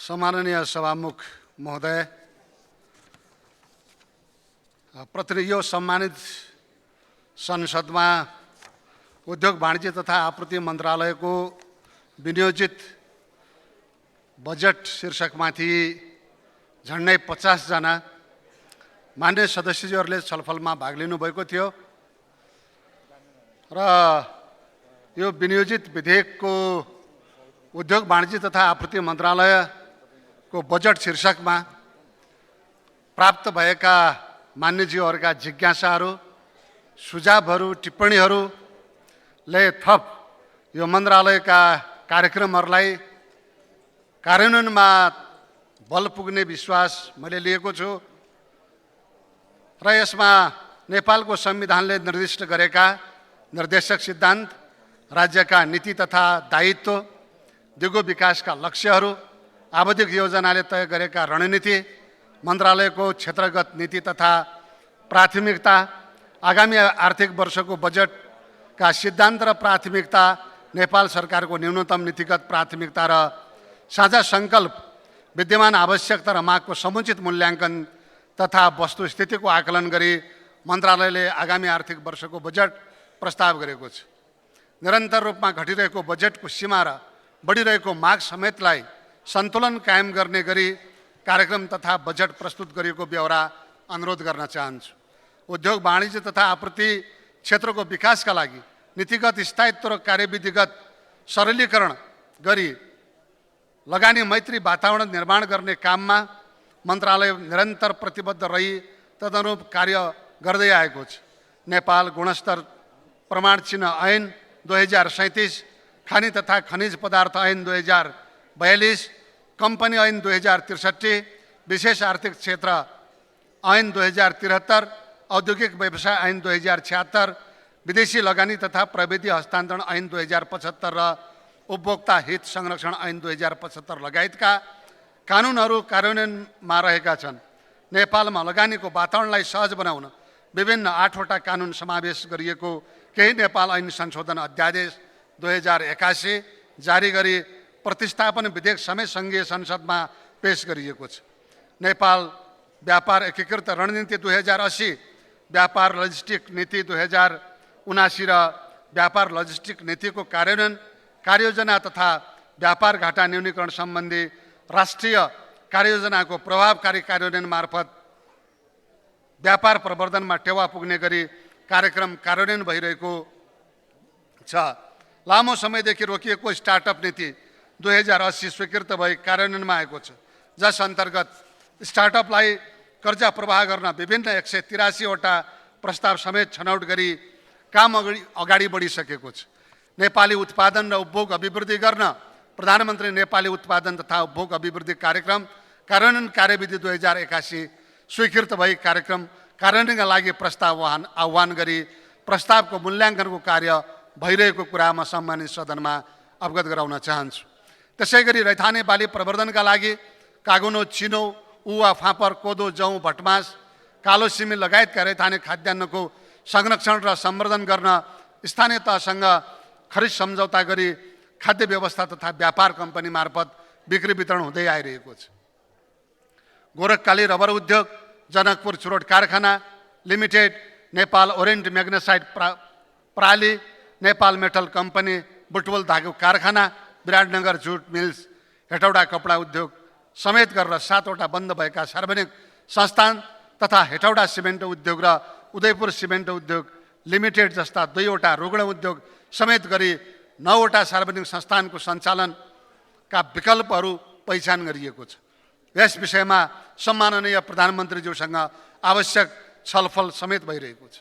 सम्माननीय सभामुख महोदय, यो सम्मानित संसदमा उद्योग वाणिज्य तथा आपूर्ति मन्त्रालयको विनियोजित बजेट शीर्षकमाथि झन्डै 50 जना मान्य सदस्यज्यूहरूले छलफलमा भाग लिनुभएको थियो र यो विनियोजित विधेयकको उद्योग वाणिज्य तथा आपूर्ति मन्त्रालयको बजेट शीर्षकमा प्राप्त भएका मान्यज्यूहरूका जिज्ञासाहरू, सुझावहरू, टिप्पणीहरूले थप यो मन्त्रालयका कार्यक्रमहरूलाई कार्यान्वयनमा बल पुग्ने विश्वास मैले लिएको छु र यसमा नेपालको संविधानले निर्दिष्ट गरेका निर्देशक सिद्धान्त, राज्यका नीति तथा दायित्व, दिगो विकासका लक्ष्यहरू, आवधिक योजनाले तय गरेका रणनीति, मन्त्रालयको क्षेत्रगत नीति तथा प्राथमिकता, आगामी आर्थिक वर्षको बजेटका सिद्धान्त र प्राथमिकता, नेपाल सरकारको न्यूनतम नीतिगत प्राथमिकता र साझा सङ्कल्प, विद्यमान आवश्यकता र मागको समुचित मूल्याङ्कन तथा वस्तुस्थितिको आकलन गरी मन्त्रालयले आगामी आर्थिक वर्षको बजेट प्रस्ताव गरेको छ। निरन्तर रूपमा घटिरहेको बजेटको सीमा र बढिरहेको माग समेतलाई सन्तुलन कायम गर्ने गरी कार्यक्रम तथा बजेट प्रस्तुत गरिएको ब्यौरा अनुरोध गर्न चाहन्छु। उद्योग वाणिज्य तथा आपूर्ति क्षेत्रको विकासका लागि नीतिगत स्थायित्व र कार्यविधिगत सरलीकरण गरी लगानी मैत्री वातावरण निर्माण गर्ने काममा मन्त्रालय निरन्तर प्रतिबद्ध रही तदनुरूप कार्य गर्दै आएको छ। नेपाल गुणस्तर प्रमाण चिन्ह ऐन 2037, खानी तथा खनिज पदार्थ ऐन 2042, कम्पनी ऐन 2063, विशेष आर्थिक क्षेत्र ऐन 2073, औद्योगिक व्यवसाय ऐन 2076, विदेशी लगानी तथा प्रविधि हस्तान्तरण ऐन 2075 र उपभोक्ता हित संरक्षण ऐन 2075 लगायतका कानुनहरू कार्यान्वयनमा रहेका छन्। नेपालमा लगानीको वातावरणलाई सहज बनाउन विभिन्न 8 वटा कानुन समावेश गरिएको केही नेपाल ऐन संशोधन अध्यादेश 2081 जारी गरी प्रतिस्थापन विधेयक समेत सङ्घीय संसदमा पेश गरिएको छ। नेपाल व्यापार एकीकृत रणनीति 2080, व्यापार लजिस्टिक नीति 2079 र व्यापार लजिस्टिक नीतिको कार्यान्वयन, कार्ययोजना तथा व्यापार घाटा न्यूनीकरण सम्बन्धी राष्ट्रिय कार्ययोजनाको प्रभावकारी कार्यान्वयन मार्फत व्यापार प्रवर्धनमा टेवा पुग्ने गरी कार्यक्रम कार्यान्वयन भइरहेको छ। लामो समयदेखि रोकिएको स्टार्टअप नीति 2080 स्वीकृत भई कार्यान्वयनमा आएको छ, जस अन्तर्गत स्टार्टअपलाई कर्जा प्रवाह गर्न विभिन्न 183 वटा प्रस्ताव समेत छनौट गरी काम अगाडि बढिसकेको छ। नेपाली उत्पादन र उपभोग अभिवृद्धि गर्न प्रधानमन्त्री नेपाली उत्पादन तथा उपभोग अभिवृद्धि कार्यक्रम कार्यान्वयन कार्यविधि 2081 स्वीकृत भई कार्यक्रम कार्यान्वयनका लागि प्रस्ताव आह्वान गरी प्रस्तावको मूल्याङ्कनको कार्य भइरहेको कुरामा सम्मानित सदनमा अवगत गराउन चाहन्छु। त्यसै गरी रैथाने बाली प्रवर्धनका लागि कागुनो, चिनो, उवा, फापर, कोदो, जौँ, भटमास, कालो सिमी लगायतका रैथाने खाद्यान्नको संरक्षण र सम्वर्धन गर्न स्थानीय तहसँग खरिद सम्झौता गरी खाद्य व्यवस्था तथा व्यापार कम्पनी मार्फत बिक्री वितरण हुँदै आइरहेको छ। गोरखकाली रबर उद्योग, जनकपुर चुरोट कारखाना लिमिटेड, नेपाल ओरेन्ट म्याग्नेसाइट प्राली, नेपाल मेटल कम्पनी, बुटवल धागो कारखाना, विराटनगर जुट मिल्स, हेटौडा कपडा उद्योग समेत गरेर 7 वटा बन्द भएका सार्वजनिक संस्थान तथा हेटौडा सिमेन्ट उद्योग र उदयपुर सिमेन्ट उद्योग लिमिटेड जस्ता 2 वटा रुग्ण उद्योग समेत गरी 9 वटा सार्वजनिक संस्थानको सञ्चालनका विकल्पहरू पहिचान गरिएको छ। यस विषयमा सम्माननीय प्रधानमन्त्रीज्यूसँग आवश्यक छलफल समेत भइरहेको छ।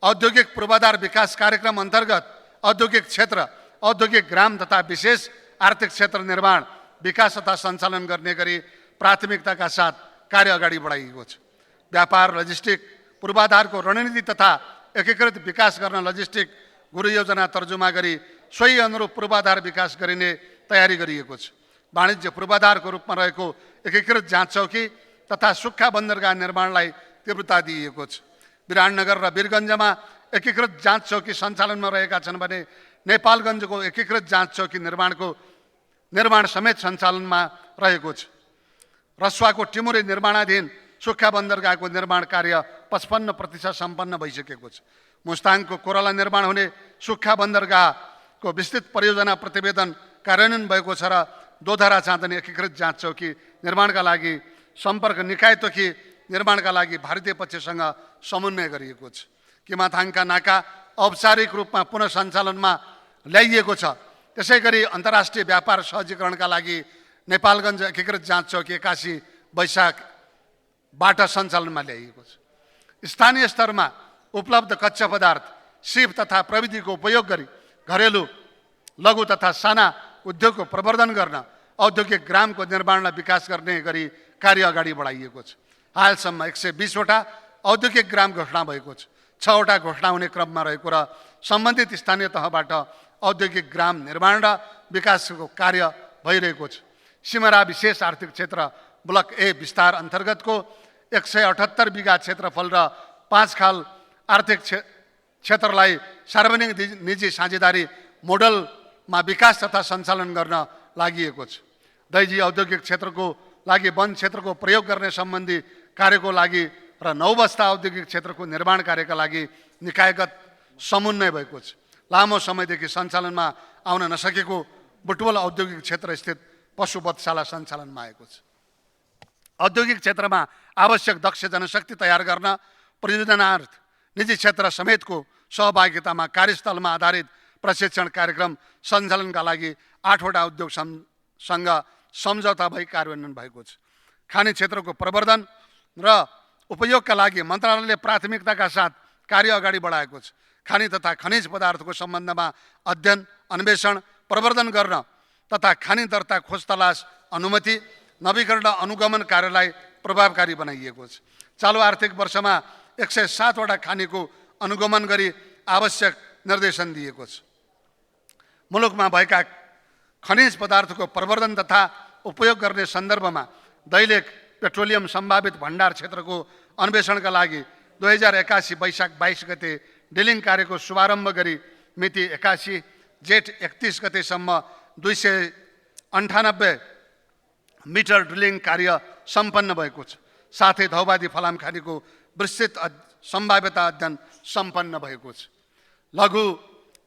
औद्योगिक पूर्वाधार विकास कार्यक्रम अन्तर्गत औद्योगिक क्षेत्र, औद्योगिक ग्राम तथा विशेष आर्थिक क्षेत्र निर्माण, विकास तथा सञ्चालन गर्ने गरी प्राथमिकताका साथ कार्य अगाडि बढाइएको छ। व्यापार लजिस्टिक पूर्वाधारको रणनीति तथा एकीकृत विकास गर्न लजिस्टिक गुरु योजना तर्जुमा गरी सोही अनुरूप पूर्वाधार विकास गरिने तयारी गरिएको छ। वाणिज्य पूर्वाधारको रूपमा रहेको एकीकृत जाँच चौकी तथा सुक्खा बन्दरगाह निर्माणलाई तीव्रता दिइएको छ। विराटनगर र वीरगञ्जमा एकीकृत जाँच चौकी सञ्चालनमा रहेका छन् भने नेपालगञ्जको एकीकृत जाँच चौकी निर्माणको निर्माण समेत सञ्चालनमा रहेको छ। रसुवाको टिमुरे निर्माणाधीन सुख्खा बन्दरगाहको निर्माण कार्य 55% सम्पन्न भइसकेको छ। मुस्ताङको कोराला निर्माण हुने सुख्खा बन्दरगाहको विस्तृत परियोजना प्रतिवेदन कार्यान्वयन भएको छ र दोधरा चाँदनी एकीकृत जाँच चौकी निर्माणका लागि सम्पर्क निकाय तोकी निर्माणका लागि भारतीय पक्षसँग समन्वय गरिएको छ। किमाथाङका नाका औपचारिक रूपमा पुनः सञ्चालनमा ल्याइएको छ। त्यसै गरी अन्तर्राष्ट्रिय व्यापार सहजीकरणका लागि नेपालगञ्ज एकीकृत जाँच चौकी 81 वैशाखबाट सञ्चालनमा ल्याइएको छ। स्थानीय स्तरमा उपलब्ध कच्चा पदार्थ, सिप तथा प्रविधिको उपयोग गरी घरेलु, लघु तथा साना उद्योगको प्रवर्धन गर्न औद्योगिक ग्रामको निर्माणलाई विकास गर्ने गरी कार्य अगाडि बढाइएको छ। हालसम्म 120 वटा औद्योगिक ग्राम घोषणा भएको छ। 6 वटा घोषणा हुने क्रममा रहेको र सम्बन्धित स्थानीय तहबाट औद्योगिक ग्राम निर्माण र विकासको कार्य भइरहेको छ। सिमरा विशेष आर्थिक क्षेत्र ब्लक ए विस्तार अन्तर्गतको 178 बिघा क्षेत्रफल र 5 खाल आर्थिक क्षेत्रलाई सार्वजनिक निजी साझेदारी मोडलमा विकास तथा सञ्चालन गर्न लागि छ। दैजी औद्योगिक क्षेत्रको लागि वन क्षेत्रको प्रयोग गर्ने सम्बन्धी कार्यको लागि र 9 बस्ता औद्योगिक क्षेत्रको निर्माण कार्यका लागि निकायगत समन्वय भएको छ। लामो समयदेखि सञ्चालनमा आउन नसकेको बुटवल औद्योगिक क्षेत्र स्थित पशुवधशाला सञ्चालनमा आएको छ। औद्योगिक क्षेत्रमा आवश्यक दक्ष जनशक्ति तयार गर्न परियोजनार्थ निजी क्षेत्र समेतको सहभागितामा कार्यस्थलमा आधारित प्रशिक्षण कार्यक्रम सञ्चालनका लागि 8 वटा उद्योगसँग सम्झौता भई कार्यान्वयन भएको छ। खानी क्षेत्रको प्रवर्धन र उपयोगका लागि मन्त्रालयले प्राथमिकताका साथ कार्य अगाडि बढाएको छ। खानी तथा खनिज पदार्थको सम्बन्धमा अध्ययन, अन्वेषण, प्रवर्धन गर्न तथा खानी दर्ता, खोज तलास, अनुमति, नवीकरण र अनुगमन कार्यलाई प्रभावकारी बनाइएको छ। चालु आर्थिक वर्षमा 107 वटा खानीको अनुगमन गरी आवश्यक निर्देशन दिएको छ। मुलुकमा भएका खनिज पदार्थको प्रवर्धन तथा उपयोग गर्ने सन्दर्भमा दैलेख पेट्रोलियम सम्भावित भण्डार क्षेत्रको अन्वेषणका लागि 2081 वैशाख 22 गते ड्रिलिङ कार्यको शुभारम्भ गरी मिति 81 जेठ 31 गतेसम्म 298 मिटर ड्रिलिङ कार्य सम्पन्न भएको छ। साथै धौबादी फलाम खानीको विस्तृत सम्भाव्यता अध्ययन सम्पन्न भएको छ। लघु,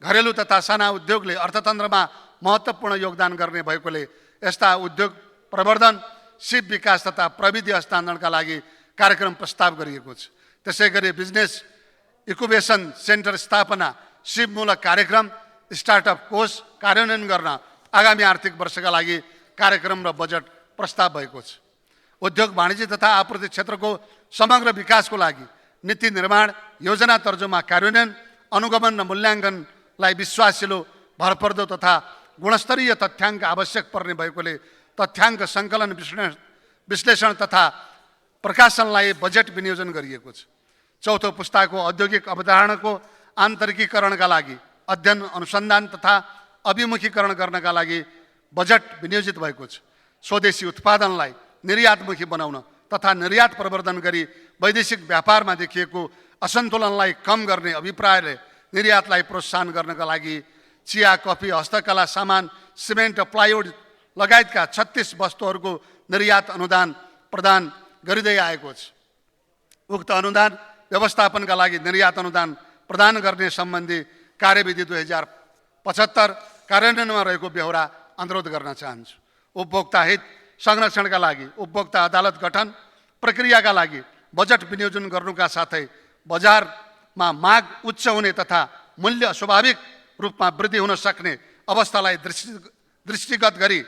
घरेलु तथा साना उद्योगले अर्थतन्त्रमा महत्त्वपूर्ण योगदान गर्ने भएकोले यस्ता उद्योग प्रवर्धन, सिप विकास तथा प्रविधि हस्तान्तरणका लागि कार्यक्रम प्रस्ताव गरिएको छ। त्यसै गरी बिजनेस इन्क्युबेसन सेन्टर स्थापना, सिपमूलक कार्यक्रम, स्टार्टअप कोष कार्यान्वयन गर्न आगामी आर्थिक वर्षका लागि कार्यक्रम र बजेट प्रस्ताव भएको छ। उद्योग, वाणिज्य तथा आपूर्ति क्षेत्रको समग्र विकासको लागि नीति निर्माण, योजना तर्जुमा कार्यान्वयन, अनुगमन र मूल्याङ्कनलाई विश्वासिलो, भरपर्दो तथा गुणस्तरीय तथ्याङ्क आवश्यक पर्ने भएकोले तथ्याङ्क सङ्कलन, विश्लेषण तथा प्रकाशनलाई बजेट विनियोजन गरिएको छ। चौथो पुस्ताको औद्योगिक अवधारणाको आन्तरिकीकरणका लागि अध्ययन, अनुसन्धान तथा अभिमुखीकरण गर्नका लागि बजेट विनियोजित भएको छ। स्वदेशी उत्पादनलाई निर्यातमुखी बनाउन तथा निर्यात प्रवर्धन गरी वैदेशिक व्यापारमा देखिएको असन्तुलनलाई कम गर्ने अभिप्रायले निर्यातलाई प्रोत्साहन गर्नका लागि चिया, कफी, हस्तकला सामान, सिमेन्ट, प्लाइवुड लगायतका 36 वस्तुहरूको निर्यात अनुदान प्रदान गरिँदै आएको छ। उक्त अनुदान व्यवस्थापनका लागि निर्यात अनुदान प्रदान गर्ने सम्बन्धी कार्यविधि 2075 कार्यान्वयनमा रहेको बेहोरा अनुरोध गर्न चाहन्छु। उपभोक्ता हित संरक्षणका लागि उपभोक्ता अदालत गठन प्रक्रियाका लागि बजेट विनियोजन गर्नुका साथै बजारमा माग उच्च हुने तथा मूल्य स्वाभाविक रूपमा वृद्धि हुन सक्ने अवस्थालाई दृष्टिगत गरी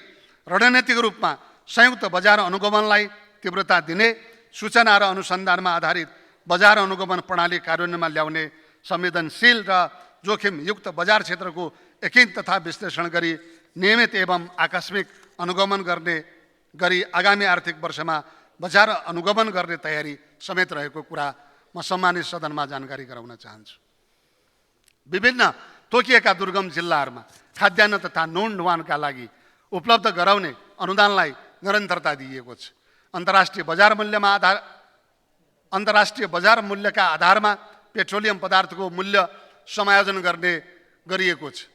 रणनीतिक रूपमा संयुक्त बजार अनुगमनलाई तीव्रता दिने, सूचना र अनुसन्धानमा आधारित बजार अनुगमन प्रणाली कार्यान्वयनमा ल्याउने, संवेदनशील र जोखिमयुक्त बजार क्षेत्रको एकीकरण तथा विश्लेषण गरी नियमित एवं आकस्मिक अनुगमन गर्ने गरी आगामी आर्थिक वर्षमा बजार अनुगमन गर्ने तयारी समेत रहेको कुरा म सम्मानित सदनमा जानकारी गराउन चाहन्छु। विभिन्न तोकिएका दुर्गम जिल्लाहरूमा खाद्यान्न तथा नुन ढुवानका लागि उपलब्ध गराउने अनुदानलाई निरन्तरता दिइएको छ। अन्तर्राष्ट्रिय बजार मूल्यका आधारमा पेट्रोलियम पदार्थको मूल्य समायोजन गर्ने गरिएको छ।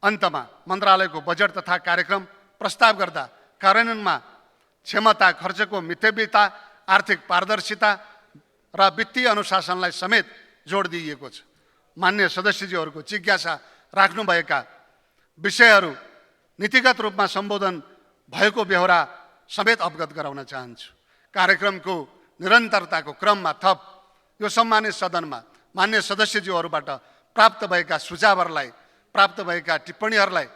अन्तमा मन्त्रालयको बजेट तथा कार्यक्रम प्रस्ताव गर्दा कार्यान्वयनमा क्षमता, खर्चको मितव्ययता, आर्थिक पारदर्शिता र वित्तीय अनुशासनलाई समेत जोड दिइएको छ। मान्य सदस्यज्यूहरूको जिज्ञासा राख्नुभएका विषयहरू नीतिगत रूपमा सम्बोधन भएको बेहोरा समेत अवगत गराउन चाहन्छु। कार्यक्रमको निरन्तरताको क्रममा थप यो सम्मानित सदनमा मान्य सदस्यज्यूहरूबाट प्राप्त भएका सुझावहरूलाई, प्राप्त भएका टिप्पणीहरूलाई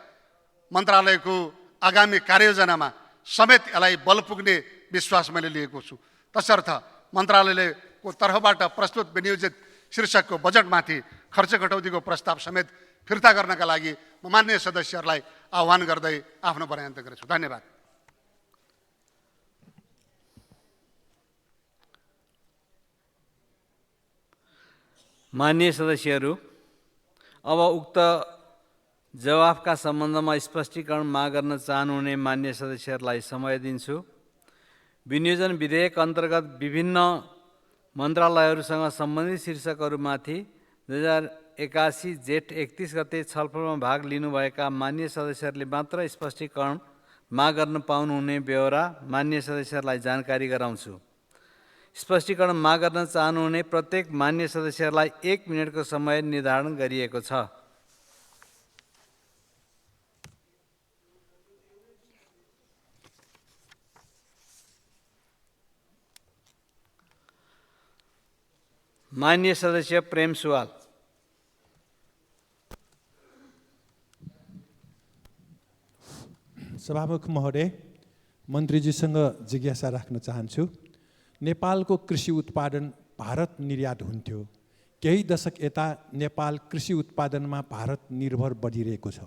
मन्त्रालयको आगामी कार्ययोजनामा समेत यसलाई बल पुग्ने विश्वास मैले लिएको छु। तसर्थ मन्त्रालयको तर्फबाट प्रस्तुत विनियोजित शीर्षकको बजेटमाथि खर्च कटौतीको प्रस्ताव समेत फिर्ता गर्नका लागि म मान्य सदस्यहरूलाई आह्वान गर्दै आफ्नो बयान गर्छु। धन्यवाद। मान्य सदस्यहरू, अब उक्त जवाफका सम्बन्धमा स्पष्टीकरण माग गर्न चाहनुहुने मान्य सदस्यहरूलाई समय दिन्छु। विनियोजन विधेयक अन्तर्गत विभिन्न मन्त्रालयहरूसँग सम्बन्धित शीर्षकहरूमाथि 2081 जेठ 31 गते छलफलमा भाग लिनुभएका मान्य सदस्यहरूले मात्र स्पष्टीकरण माग गर्न पाउनुहुने बेहोरा मान्य सदस्यहरूलाई जानकारी गराउँछु। स्पष्टीकरण माग गर्न चाहनुहुने प्रत्येक मान्य सदस्यहरूलाई 1 मिनेटको समय निर्धारण गरिएको छ। मान्य सदस्य प्रेम सुवाल। सभामुख महोदय, मन्त्रीजीसँग जिज्ञासा राख्न चाहन्छु। नेपालको कृषि उत्पादन भारत निर्यात हुन्थ्यो। केही दशक यता नेपाल कृषि उत्पादनमा भारत निर्भर बढिरहेको छ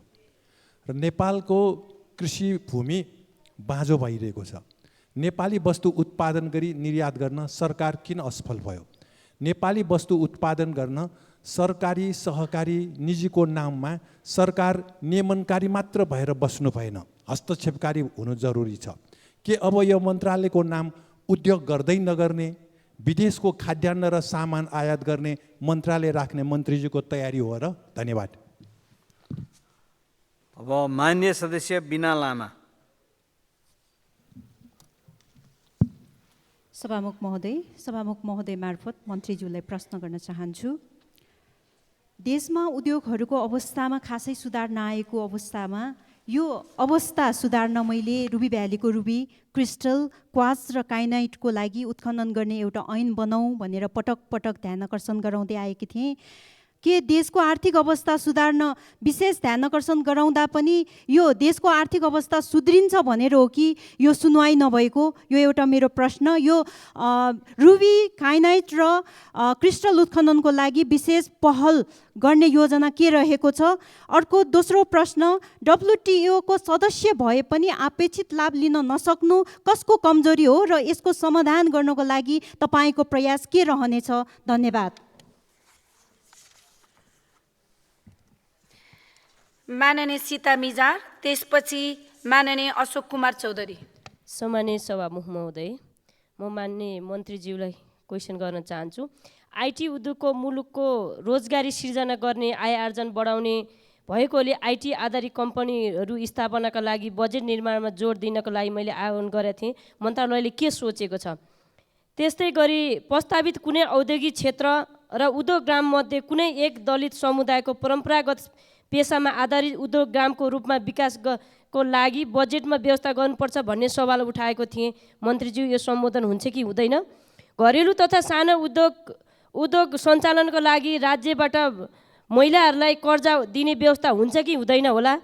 र नेपालको कृषि भूमि बाँझो भइरहेको छ। नेपाली वस्तु उत्पादन गरी निर्यात गर्न सरकार किन असफल भयो? नेपाली वस्तु उत्पादन गर्न सरकारी, सहकारी, निजीको नाममा सरकार नियमनकारी मात्र भएर बस्नु भएन, हस्तक्षेपकारी हुनु जरुरी छ। के अब यो मन्त्रालयको नाम उद्योग गर्दै नगर्ने, विदेशको खाद्यान्न र सामान आयात गर्ने मन्त्रालय राख्ने मन्त्रीजीको तयारी हो र? धन्यवाद। अब मान्य सदस्य बिना लामा। सभामुख महोदय मार्फत मन्त्रीज्यूलाई प्रश्न गर्न चाहन्छु। देशमा उद्योगहरूको अवस्थामा खासै सुधार नआएको अवस्थामा यो अवस्था सुधार्न मैले रुबी भ्यालीको रुबी, क्रिस्टल, क्वार्ट्ज र काइनाइटको लागि उत्खनन गर्ने एउटा ऐन बनाऊ भनेर पटक पटक ध्यान आकर्षण गराउँदै आएकी थिएँ। के देशको आर्थिक अवस्था सुधार्न विशेष ध्यान आकर्षण गराउँदा पनि यो देशको आर्थिक अवस्था सुध्रिन्छ भनेर हो कि यो सुनवाई नभएको? यो एउटा मेरो प्रश्न। यो रुबी, काइनाइट र क्रिस्टल उत्खननको लागि विशेष पहल गर्ने योजना के रहेको छ? अर्को दोस्रो प्रश्न, WTO को सदस्य भए पनि अपेक्षित लाभ लिन नसक्नु कसको कमजोरी हो र यसको समाधान गर्नको लागि तपाईँको प्रयास के रहनेछ? धन्यवाद। माननीय सीता मिजार, त्यसपछि माननीय अशोक कुमार चौधरी। सम्माननीय सभामुख महोदय, म मान्य मन्त्रीज्यूलाई क्वेसन गर्न चाहन्छु। आइटी उद्योगको मुलुकको रोजगारी सिर्जना गर्ने, आय आर्जन बढाउने भएकोले आइटी आधारित कम्पनीहरू स्थापनाका लागि बजेट निर्माणमा जोड दिनको लागि मैले आह्वान गरेको थिएँ। मन्त्रालयले के सोचेको छ? त्यस्तै गरी प्रस्तावित कुनै औद्योगिक क्षेत्र र उद्योग ग्राममध्ये कुनै एक दलित समुदायको परम्परागत पेसामा आधारित उद्योग ग्रामको रूपमा विकासको लागि बजेटमा व्यवस्था गर्नुपर्छ भन्ने सवाल उठाएको थिएँ। मन्त्रीज्यू, यो सम्बोधन हुन्छ कि हुँदैन? घरेलु तथा सानो उद्योग सञ्चालनको लागि राज्यबाट महिलाहरूलाई कर्जा दिने व्यवस्था हुन्छ कि हुँदैन होला?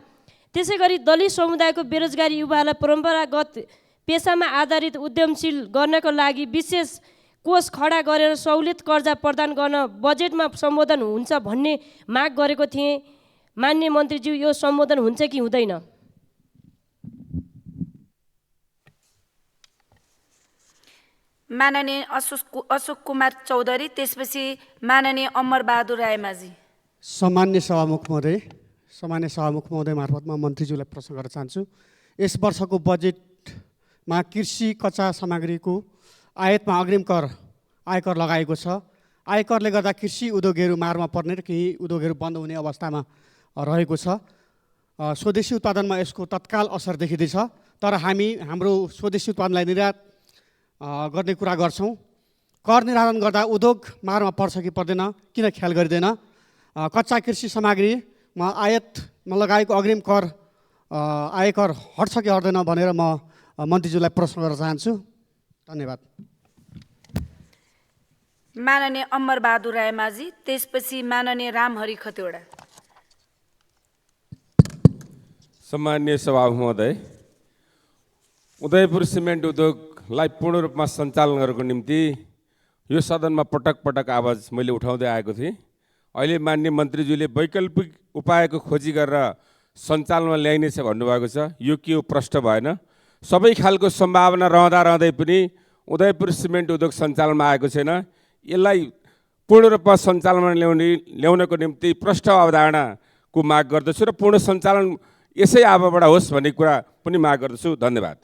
त्यसै गरी दलित समुदायको बेरोजगारी युवाहरूलाई परम्परागत पेसामा आधारित उद्यमशील गर्नको लागि विशेष कोष खडा गरेर सहुलियत कर्जा प्रदान गर्न बजेटमा सम्बोधन हुन्छ भन्ने माग गरेको थिएँ। मान्य मन्त्रीज्यू, यो सम्बोधन हुन्छ कि हुँदैन? माननीय अशोक कुमार चौधरी, त्यसपछि माननीय अमर बहादुर रायमाझी। सम्मान्य सभामुख महोदय मार्फत म मन्त्रीज्यूलाई प्रश्न गर्न चाहन्छु। यस वर्षको बजेटमा कृषि कच्चा सामग्रीको आयातमा अग्रिम आयकर लगाएको छ। आयकरले गर्दा कृषि उद्योगहरू मारमा पर्ने र केही उद्योगहरू बन्द हुने अवस्थामा रहेको छ स्वदेशी उत्पादनमा यसको तत्काल असर देखिँदैछ, तर हामी हाम्रो स्वदेशी उत्पादनलाई निर्यात गर्ने कुरा गर्छौँ। कर निर्धारण गर्दा उद्योग मारमा पर्छ कि पर्दैन किन ख्याल गरिँदैन? कच्चा कृषि सामग्रीमा आयातमा लगाएको अग्रिम कर आयकर हट्छ कि हट्दैन भनेर म मन्त्रीज्यूलाई प्रश्न गर्न चाहन्छु। धन्यवाद। माननीय अमरबहादुर रायमाझी, त्यसपछि माननीय रामहरि खतिवडा। सम्माननीय सभामुख महोदय, उदयपुर सिमेन्ट उद्योगलाई पूर्ण रूपमा सञ्चालन गर्नको निम्ति यो सदनमा पटक पटक आवाज मैले उठाउँदै आएको थिएँ। अहिले माननीय मन्त्रीज्यूले वैकल्पिक उपायको खोजी गरेर सञ्चालनमा ल्याइनेछ भन्नुभएको छ। यो के हो प्रश्न भएन? सबै खालको सम्भावना रहँदै पनि उदयपुर सिमेन्ट उद्योग सञ्चालनमा आएको छैन। यसलाई पूर्ण रूपमा सञ्चालनमा ल्याउनको निम्ति प्रष्ट अवधारणाको माग गर्दछु र पूर्ण सञ्चालन यसै आवाबाट होस् भन्ने कुरा पनि माग गर्दछु। धन्यवाद।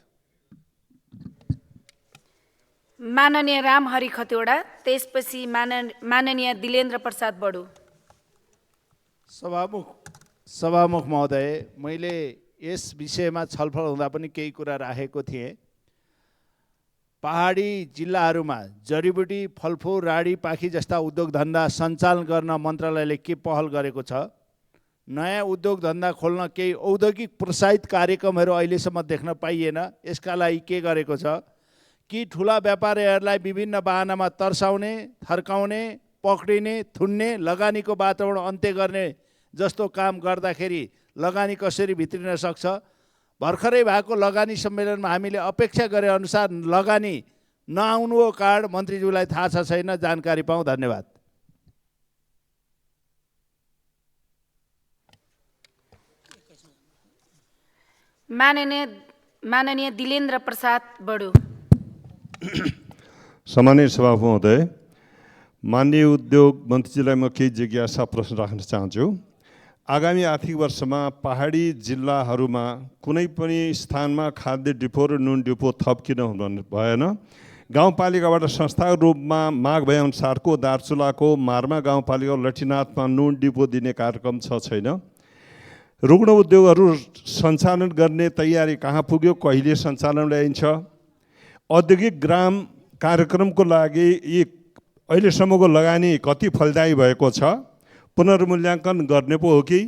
माननीय रामहरि खतिवडा, त्यसपछि माननीय दिलेन्द्र प्रसाद बडु। सभामुख महोदय, मैले यस विषयमा छलफल हुँदा पनि केही कुरा राखेको थिएँ। पहाडी जिल्लाहरूमा जडीबुटी, फलफुल, राडी, पाखी जस्ता उद्योग धन्दा सञ्चालन गर्न मन्त्रालयले के पहल गरेको छ? नयाँ उद्योग धन्दा खोल्न केही औद्योगिक प्रोत्साहित कार्यक्रमहरू अहिलेसम्म देख्न पाइएन। यसका लागि के गरेको छ? कि ठुला व्यापारीहरूलाई विभिन्न बहानामा तर्साउने, थर्काउने, पक्रिने, थुन्ने, लगानीको वातावरण अन्त्य गर्ने जस्तो काम गर्दाखेरि लगानी कसरी भित्रिन सक्छ? भर्खरै भएको लगानी सम्मेलनमा हामीले अपेक्षा गरे अनुसार लगानी नआउनु हो कारण मन्त्रीज्यूलाई थाहा छ छैन? जानकारी पाऊँ। धन्यवाद। माननीय दिलेन्द्र प्रसाद बडु। सम्माननीय सभामुख महोदय, माननीय उद्योग मन्त्रीजीलाई म केही जिज्ञासा प्रश्न राख्न चाहन्छु। आगामी आर्थिक वर्षमा पहाडी जिल्लाहरूमा कुनै पनि स्थानमा खाद्य डिपो र नुन डिपो थप किन हुनु भएन? गाउँपालिकाबाट संस्थागत रूपमा माग भएअनुसारको दार्चुलाको मार्मा गाउँपालिका लठीनाथमा नुन डिपो दिने कार्यक्रम छ छैन? रुग्ण उद्योगहरू सञ्चालन गर्ने तयारी कहाँ पुग्यो? कहिले सञ्चालन ल्याइन्छ? औद्योगिक ग्राम कार्यक्रमको लागि यी अहिलेसम्मको लगानी कति फलदायी भएको छ? पुनर्मूल्याङ्कन गर्ने पो हो कि?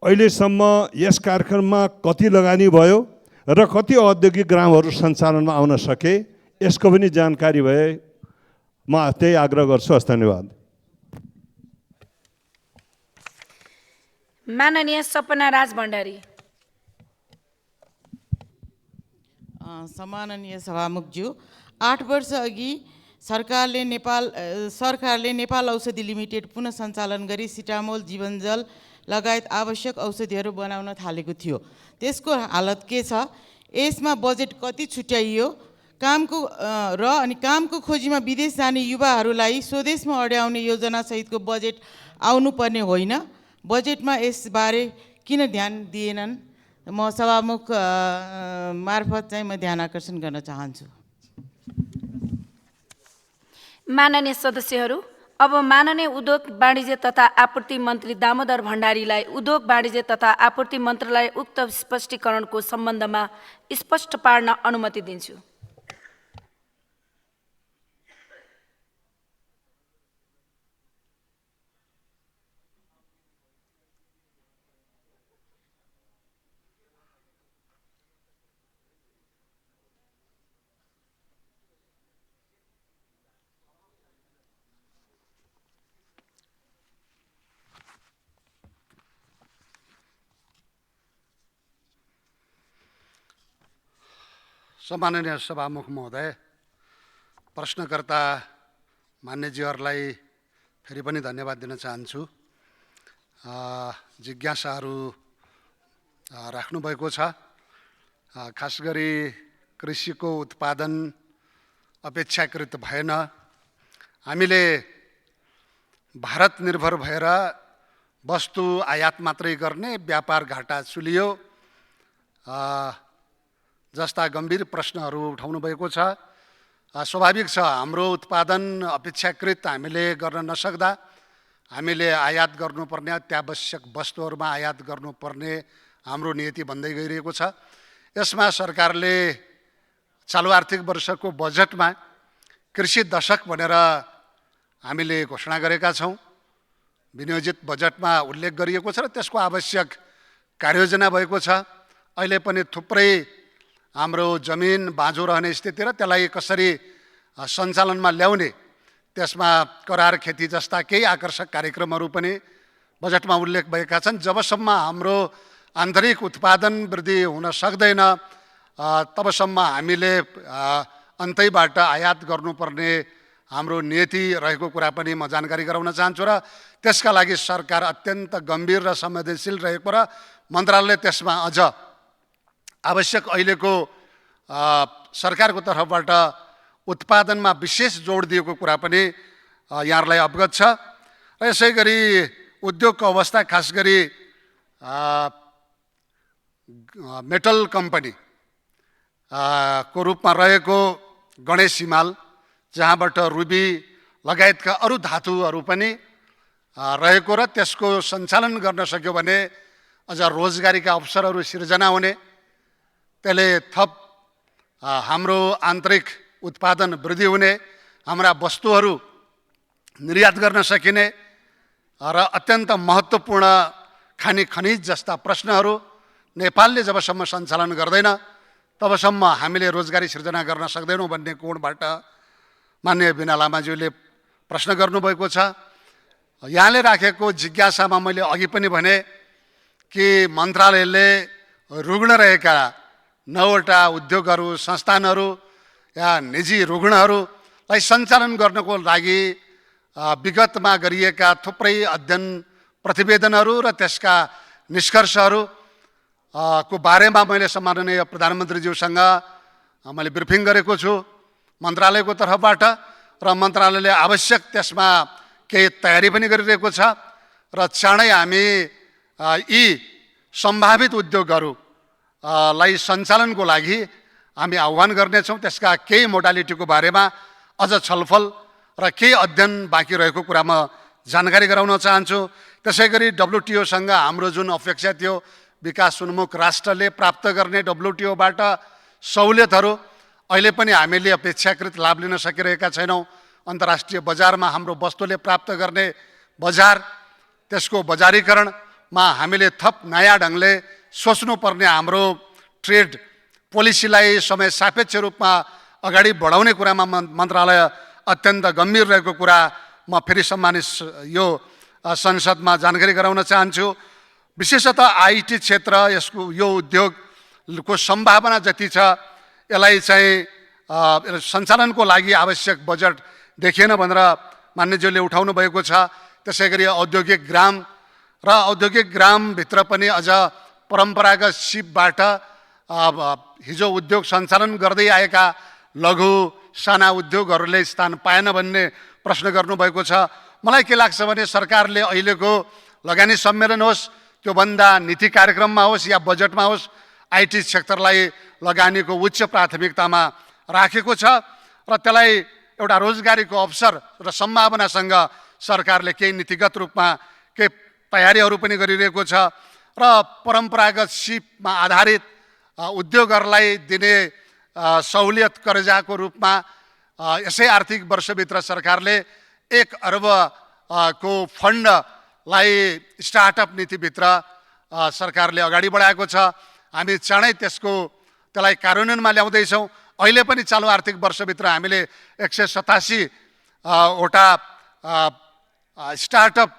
अहिलेसम्म यस कार्यक्रममा कति लगानी भयो र कति औद्योगिक ग्रामहरू सञ्चालनमा आउन सके? यसको पनि जानकारी भए म त्यही आग्रह गर्छु। हस्, धन्यवाद। माननीय सपना राज भण्डारी। सम्माननीय सभामुखज्यू, 8 वर्ष अघि सरकारले नेपाल औषधि लिमिटेड पुनः सञ्चालन गरी सिटामोल, जीवनजल लगायत आवश्यक औषधिहरू बनाउन थालेको थियो। त्यसको हालत के छ? यसमा बजेट कति छुट्याइयो? कामको खोजीमा विदेश जाने युवाहरूलाई स्वदेशमा अड्याउने योजना सहितको बजेट आउनुपर्ने होइन? बजेटमा यसबारे किन ध्यान दिएनन्? म सभामुख मार्फत चाहिँ म ध्यान आकर्षण गर्न चाहन्छु। माननीय सदस्यहरू, अब माननीय उद्योग वाणिज्य तथा आपूर्ति मन्त्री दामोदर भण्डारीलाई उद्योग वाणिज्य तथा आपूर्ति मन्त्रालय उक्त स्पष्टीकरणको सम्बन्धमा स्पष्ट पार्न अनुमति दिन्छु। सम्माननीय सभामुख महोदय, प्रश्नकर्ता मान्यज्यूहरूलाई फेरि पनि धन्यवाद दिन चाहन्छु। जिज्ञासाहरू राख्नुभएको छ। खास गरी कृषिको उत्पादन अपेक्षाकृत भएन। हामीले भारत निर्भर भएर वस्तु आयात मात्रै गर्ने, व्यापार घाटा चुलियो जस्ता गम्भीर प्रश्नहरू उठाउनु भएको छ। स्वाभाविक छ, हाम्रो उत्पादन अपेक्षाकृत हामीले गर्न नसक्दा हामीले आयात गर्नुपर्ने, अत्यावश्यक वस्तुहरूमा आयात गर्नुपर्ने हाम्रो नियति बन्दै गइरहेको छ। यसमा सरकारले चालु आर्थिक वर्षको बजेटमा कृषि दशक भनेर हामीले घोषणा गरेका छौँ। विनियोजित बजेटमा उल्लेख गरिएको छ र त्यसको आवश्यक कार्ययोजना भएको छ। अहिले पनि थुप्रै हाम्रो जमिन बाँझो रहने स्थिति र त्यसलाई कसरी सञ्चालनमा ल्याउने, त्यसमा करार खेती जस्ता केही आकर्षक कार्यक्रमहरू पनि बजेटमा उल्लेख भएका छन्। जबसम्म हाम्रो आन्तरिक उत्पादन वृद्धि हुन सक्दैन तबसम्म हामीले अन्तैबाट आयात गर्नुपर्ने हाम्रो नियति रहेको कुरा पनि म जानकारी गराउन चाहन्छु र त्यसका लागि सरकार अत्यन्त गम्भीर र संवेदनशील रहेको र मन्त्रालयले त्यसमा अझ आवश्यक अहिलेको सरकारको तर्फबाट उत्पादनमा विशेष जोड दिएको कुरा पनि यहाँहरूलाई अवगत छ। र यसै गरी उद्योगको अवस्था खास गरी मेटल कम्पनी को रूपमा रहेको गणेश हिमाल, जहाँबाट रुबी लगायतका अरू धातुहरू पनि रहेको र त्यसको सञ्चालन गर्न सक्यो भने अझ रोजगारीका अवसरहरू सिर्जना हुने, त्यसले थप हाम्रो आन्तरिक उत्पादन वृद्धि हुने, हाम्रा वस्तुहरू निर्यात गर्न सकिने र अत्यन्त महत्त्वपूर्ण खानी खनिज जस्ता प्रश्नहरू नेपालले जबसम्म सञ्चालन गर्दैन तबसम्म हामीले रोजगारी सिर्जना गर्न सक्दैनौँ भन्ने कोणबाट माननीय बिना लामाज्यूले प्रश्न गर्नुभएको छ। यहाँले राखेको जिज्ञासामा मैले अघि पनि भने कि मन्त्रालयले रुग्ण रहेका 9वटा उद्योगहरू, संस्थानहरू या निजी रुग्णहरूलाई सञ्चालन गर्नको लागि विगतमा गरिएका थुप्रै अध्ययन प्रतिवेदनहरू र त्यसका निष्कर्षहरू को बारेमा मैले सम्माननीय प्रधानमन्त्रीज्यूसँग मैले ब्रिफिङ गरेको छु मन्त्रालयको तर्फबाट र मन्त्रालयले आवश्यक त्यसमा केही तयारी पनि गरिरहेको छ र चाँडै हामी यी सम्भावित उद्योगहरूलाई सञ्चालनको लागि हामी आह्वान गर्नेछौँ। त्यसका केही मोडालिटीको बारेमा अझ छलफल र केही अध्ययन बाँकी रहेको कुरा म जानकारी गराउन चाहन्छु। त्यसै गरी WTOसँग हाम्रो जुन अपेक्षा थियो विकास उन्मुख राष्ट्रले प्राप्त गर्ने WTOबाट सहुलियतहरू अहिले पनि हामीले अपेक्षाकृत लाभ लिन सकिरहेका छैनौँ। अन्तर्राष्ट्रिय बजारमा हाम्रो वस्तुले प्राप्त गर्ने बजार, त्यसको बजारीकरणमा हामीले थप नयाँ ढङ्गले सोच्नुपर्ने हाम्रो ट्रेड पोलिसीलाई समय सापेक्ष रूपमा अगाडि बढाउने कुरामा मन्त्रालय अत्यन्त गम्भीर रहेको कुरा म फेरि सम्मानित यो संसदमा जानकारी गराउन चाहन्छु। विशेषतः IT क्षेत्र, यसको यो उद्योगको सम्भावना जति छ यसलाई चाहिँ सञ्चालनको लागि आवश्यक बजेट देखिएन भनेर मान्यज्यूले उठाउनु भएको छ। त्यसै गरी औद्योगिक ग्राम र औद्योगिक ग्रामभित्र पनि अझ परम्परागत सिपबाट हिजो उद्योग सञ्चालन गर्दै आएका लघु साना उद्योगहरूले स्थान पाएन भन्ने प्रश्न गर्नुभएको छ। मलाई के लाग्छ भने सरकारले अहिलेको लगानी सम्मेलन होस्, त्योभन्दा नीति कार्यक्रममा होस् या बजेटमा होस्, IT क्षेत्रलाई लगानीको उच्च प्राथमिकतामा राखेको छ र त्यसलाई एउटा रोजगारीको अवसर र सम्भावनासँग सरकारले केही नीतिगत रूपमा केही तयारीहरू पनि गरिरहेको छ र परम्परागत सिपमा आधारित उद्योगहरूलाई दिने सहुलियत कर्जाको रूपमा यसै आर्थिक वर्षभित्र सरकारले 1 अर्ब को फन्डलाई स्टार्टअप नीतिभित्र सरकारले अगाडि बढाएको छ। हामी चाँडै त्यसलाई कार्यान्वयनमा ल्याउँदैछौँ। अहिले पनि चालु आर्थिक वर्षभित्र हामीले 187 वटा स्टार्टअप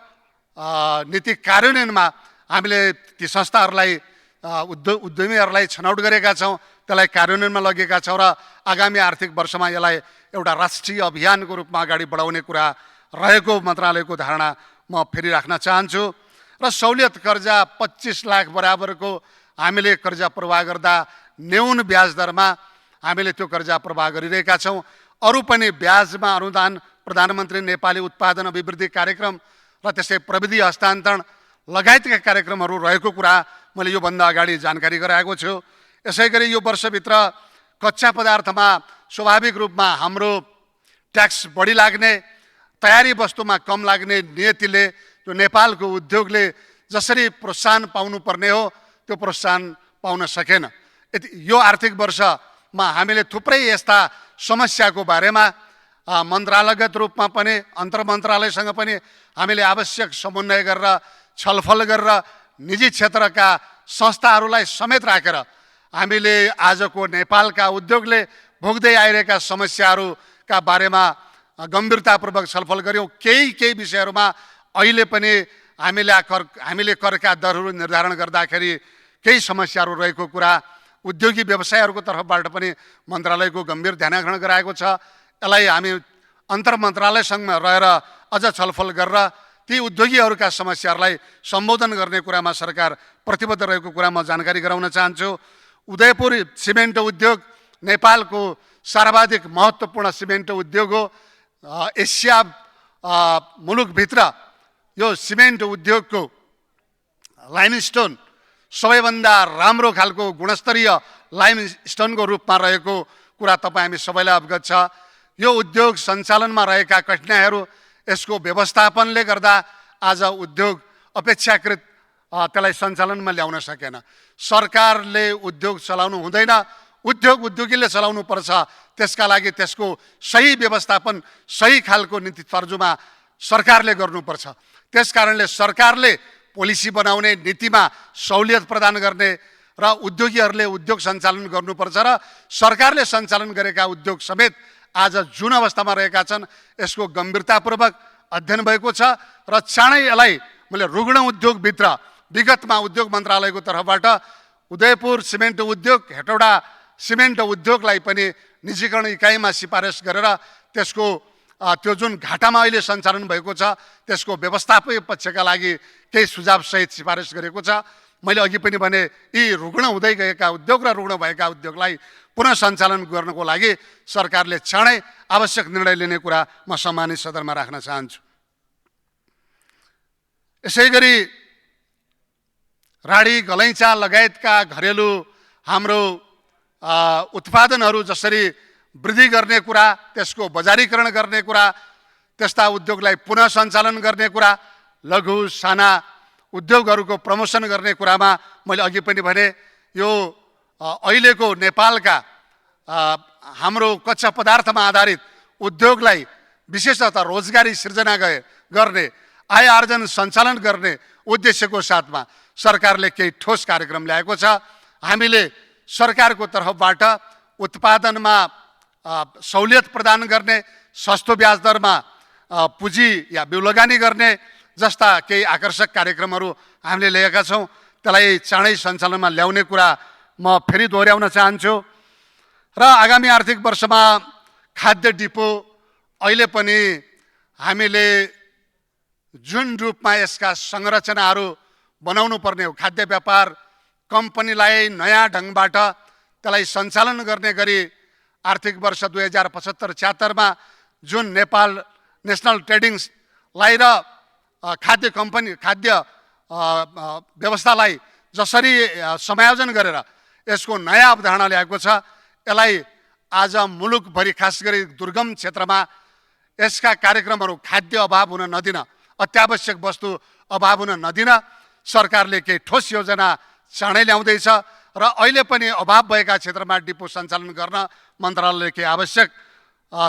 नीति कार्यान्वयनमा हामीले ती संस्थाहरूलाई उद्यमीहरूलाई छनौट गरेका छौँ, त्यसलाई कार्यान्वयनमा लगेका छौँ र आगामी आर्थिक वर्षमा यसलाई एउटा राष्ट्रिय अभियानको रूपमा अगाडि बढाउने कुरा रहेको मन्त्रालयको धारणा म फेरि राख्न चाहन्छु। र सहुलियत कर्जा 25 लाख बराबरको हामीले कर्जा प्रवाह गर्दा न्यून ब्याज दरमा हामीले त्यो कर्जा प्रवाह गरिरहेका छौँ। अरू पनि ब्याजमा अनुदान, प्रधानमन्त्री नेपाली उत्पादन अभिवृद्धि कार्यक्रम र त्यसै प्रविधि हस्तान्तरण लगायतका कार्यक्रमहरू रहेको कुरा मैले योभन्दा अगाडि जानकारी गराएको छु। यसै गरी यो वर्षभित्र कच्चा पदार्थमा स्वाभाविक रूपमा हाम्रो ट्याक्स बढी लाग्ने, तयारी वस्तुमा कम लाग्ने नियतिले जो नेपालको उद्योगले जसरी प्रोत्साहन पाउनुपर्ने हो त्यो प्रोत्साहन पाउन सकेन। यो आर्थिक वर्षमा हामीले थुप्रै यस्ता समस्याको बारेमा मन्त्रालयगत रूपमा पनि अन्तर मन्त्रालयसँग पनि हामीले आवश्यक समन्वय गरेर छलफल गरेर निजी क्षेत्रका संस्थाहरूलाई समेत राखेर हामीले आजको नेपालका उद्योगले भोग्दै आइरहेका समस्याहरूका बारेमा गम्भीरतापूर्वक छलफल गऱ्यौँ। केही विषयहरूमा अहिले पनि हामीले करका दरहरू निर्धारण गर्दाखेरि केही समस्याहरू रहेको कुरा उद्योगी व्यवसायहरूको तर्फबाट पनि मन्त्रालयको गम्भीर ध्यानाकर्षण गराएको छ। यसलाई हामी अन्तर मन्त्रालयसँग रहेर अझ छलफल गरेर ती उद्योगीहरूका समस्याहरूलाई सम्बोधन गर्ने कुरामा सरकार प्रतिबद्ध रहेको कुरा म जानकारी गराउन चाहन्छु। उदयपुर सिमेन्ट उद्योग नेपालको सर्वाधिक महत्त्वपूर्ण सिमेन्ट उद्योग हो। एसिया मुलुकभित्र यो सिमेन्ट उद्योगको लाइमस्टोन सबैभन्दा राम्रो खालको गुणस्तरीय लाइमस्टोनको रूपमा रहेको कुरा तपाईँ हामी सबैलाई अवगत छ। यो उद्योग सञ्चालनमा रहेका कठिनाइहरू यसको व्यवस्थापनले गर्दा आज उद्योग अपेक्षाकृत त्यसलाई सञ्चालनमा ल्याउन सकेन। सरकारले उद्योग चलाउनु हुँदैन, उद्योगीले चलाउनु पर्छ। त्यसका लागि त्यसको सही व्यवस्थापन सही खालको नीति तर्जुमा सरकारले गर्नुपर्छ। त्यसकारणले सरकारले पोलिसी बनाउने, नीतिमा सहुलियत प्रदान गर्ने र उद्योगीहरूले उद्योग सञ्चालन गर्नुपर्छ र सरकारले सञ्चालन गरेका उद्योग समेत आज जुन अवस्थामा रहेका छन् यसको गम्भीरतापूर्वक अध्ययन भएको छ र चाँडै यसलाई मैले रुग्ण उद्योगभित्र विगतमा उद्योग मन्त्रालयको तर्फबाट उदयपुर सिमेन्ट उद्योग, हेटौडा सिमेन्ट उद्योगलाई पनि निजीकरण इकाइमा सिफारिस गरेर त्यसको त्यो जुन घाटामा अहिले सञ्चालन भएको छ त्यसको व्यवस्थापकीय पक्षका लागि केही सुझावसहित सिफारिस गरेको छ। मैले अघि पनि भने यी रुग्ण हुँदै गएका उद्योग र रुग्ण भएका उद्योगलाई पुनः सञ्चालन गर्नको लागि सरकारले चाँडै आवश्यक निर्णय लिने कुरा म सम्मानित सदनमा राख्न चाहन्छु। यसै गरी राडी गलैँचा लगायतका घरेलु हाम्रो उत्पादनहरू जसरी वृद्धि गर्ने कुरा, त्यसको बजारीकरण गर्ने कुरा, त्यस्ता उद्योगलाई पुनः सञ्चालन गर्ने कुरा, लघु साना उद्योगहरूको प्रमोसन गर्ने कुरामा मैले अघि पनि भने यो अहिलेको नेपालका हाम्रो कच्चा पदार्थमा आधारित उद्योगलाई विशेषतः रोजगारी सिर्जना गर्ने, आय आर्जन सञ्चालन गर्ने उद्देश्यको साथमा सरकारले केही ठोस कार्यक्रम ल्याएको छ। हामीले सरकारको तर्फबाट उत्पादनमा सहुलियत प्रदान गर्ने, सस्तो ब्याज दरमा पुँजी या बिउ लगानी गर्ने जस्ता केही आकर्षक कार्यक्रमहरू हामीले ल्याएका छौँ। त्यसलाई चाँडै सञ्चालनमा ल्याउने कुरा म फेरि दोहोऱ्याउन चाहन्छु। र आगामी आर्थिक वर्षमा खाद्य डिपो अहिले पनि हामीले जुन रूपमा यसका संरचनाहरू बनाउनु पर्ने हो, खाद्य व्यापार कम्पनीलाई नयाँ ढङ्गबाट त्यसलाई सञ्चालन गर्ने गरी आर्थिक वर्ष 2075-76मा जुन नेपाल नेसनल ट्रेडिङलाई र खाद्य व्यवस्थालाई जसरी समायोजन गरेर यसको नयाँ अवधारणा ल्याएको छ, यसलाई आज मुलुकभरि खास गरी दुर्गम क्षेत्रमा यसका कार्यक्रमहरू खाद्य अभाव हुन नदिन, अत्यावश्यक वस्तु अभाव हुन नदिन सरकारले केही ठोस योजना चाँडै ल्याउँदैछ र अहिले पनि अभाव भएका क्षेत्रमा डिपो सञ्चालन गर्न मन्त्रालयले केही आवश्यक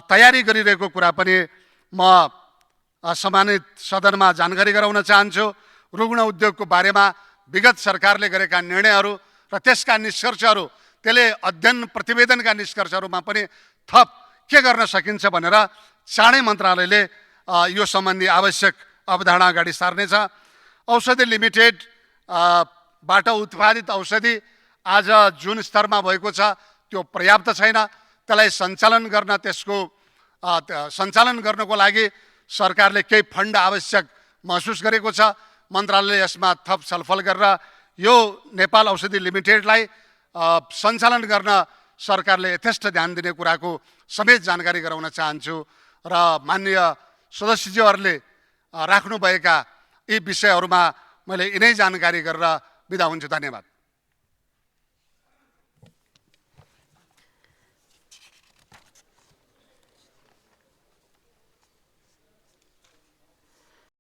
तयारी गरिरहेको कुरा पनि म सम्मानित सदनमा जानकारी गराउन चाहन्छु। रुग्ण उद्योगको बारेमा विगत सरकारले गरेका निर्णयहरू र त्यसका निष्कर्षहरू, त्यसले अध्ययन प्रतिवेदनका निष्कर्षहरूमा पनि थप के गर्न सकिन्छ भनेर चाँडै मन्त्रालयले यो सम्बन्धी आवश्यक अवधारणा अगाडि सार्नेछ। औषधि लिमिटेड बाट उत्पादित औषधि आज जुन स्तरमा भएको छ त्यो पर्याप्त छैन। त्यसलाई सञ्चालन गर्न, त्यसको सञ्चालन गर्नको लागि सरकारले केही फन्ड आवश्यक महसुस गरेको छ। मन्त्रालयले यसमा थप छलफल गरेर यो नेपाल औषधि लिमिटेडलाई सञ्चालन गर्न सरकारले यथेष्ट ध्यान दिने कुराको समेत जानकारी गराउन चाहन्छु र माननीय सदस्यज्यूहरूले राख्नुभएका यी विषयहरूमा मैले यिनै जानकारी गरेर बिदा हुन्छु। धन्यवाद।